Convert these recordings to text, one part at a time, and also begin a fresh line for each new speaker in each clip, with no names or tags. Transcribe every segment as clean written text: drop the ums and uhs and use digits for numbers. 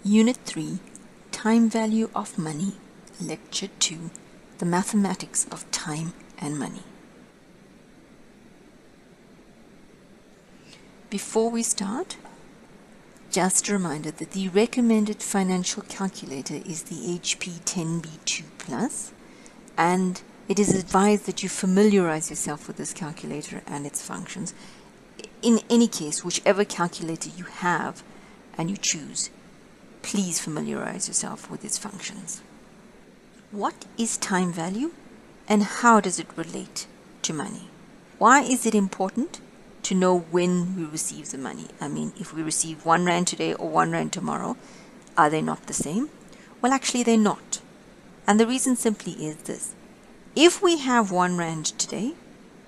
Unit 3, Time Value of Money, Lecture 2, The Mathematics of Time and Money. Before we start, just a reminder that the recommended financial calculator is the HP 10B2 Plus, and it is advised that you familiarize yourself with this calculator and its functions. In any case, whichever calculator you have and you choose, please familiarize yourself with its functions. What is time value and how does it relate to money? Why is it important to know when we receive the money? I mean, if we receive 1 Rand today or 1 Rand tomorrow, are they not the same? Well, actually they're not. And the reason simply is this. If we have 1 Rand today,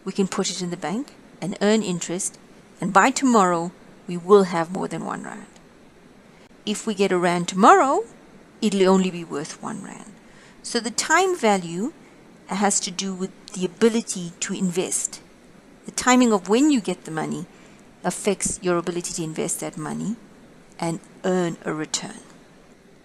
we can put it in the bank and earn interest, and by tomorrow we will have more than 1 Rand. If we get a Rand tomorrow, it'll only be worth 1 Rand. So the time value has to do with the ability to invest. The timing of when you get the money affects your ability to invest that money and earn a return.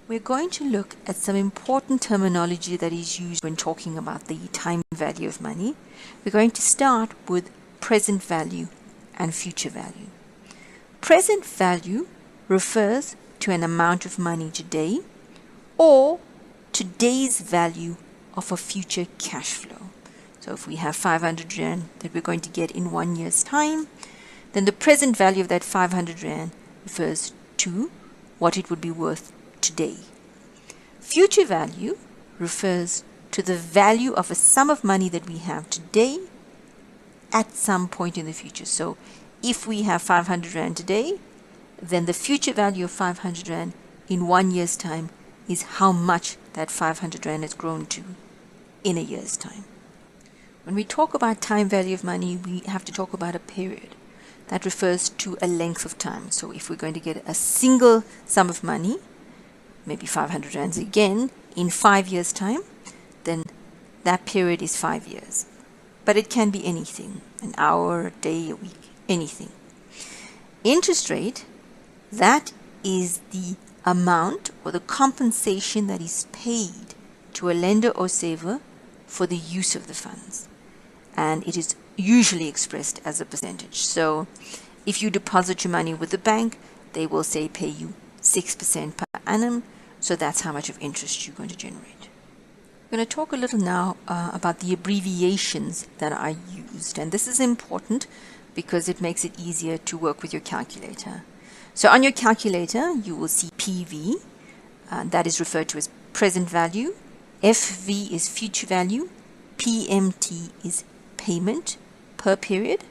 We're going to look at some important terminology that is used when talking about the time value of money. We're going to start with present value and future value. Present value refers to an amount of money today or today's value of a future cash flow. So if we have 500 Rand that we're going to get in 1 year's time, then the present value of that 500 Rand refers to what it would be worth today. Future value refers to the value of a sum of money that we have today at some point in the future. So if we have 500 Rand today, then the future value of 500 Rand in 1 year's time is how much that 500 Rand has grown to in a year's time. When we talk about time value of money, we have to talk about a period. That refers to a length of time. So if we're going to get a single sum of money, maybe 500 Rands again, in 5 years' time, then that period is 5 years. But it can be anything, an hour, a day, a week, anything. Interest rate, that is the amount or the compensation that is paid to a lender or saver for the use of the funds. And it is usually expressed as a percentage. So if you deposit your money with the bank, they will say pay you 6% per annum. So that's how much of interest you're going to generate. I'm going to talk a little now about the abbreviations that are used. And this is important because it makes it easier to work with your calculator. So on your calculator, you will see PV, that is referred to as present value. FV is future value. PMT is payment per period.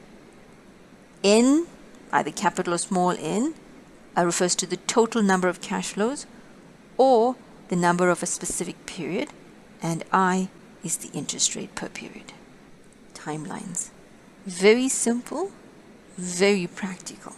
N, either capital or small n, refers to the total number of cash flows or the number of a specific period. And I is the interest rate per period. Timelines. Very simple, very practical.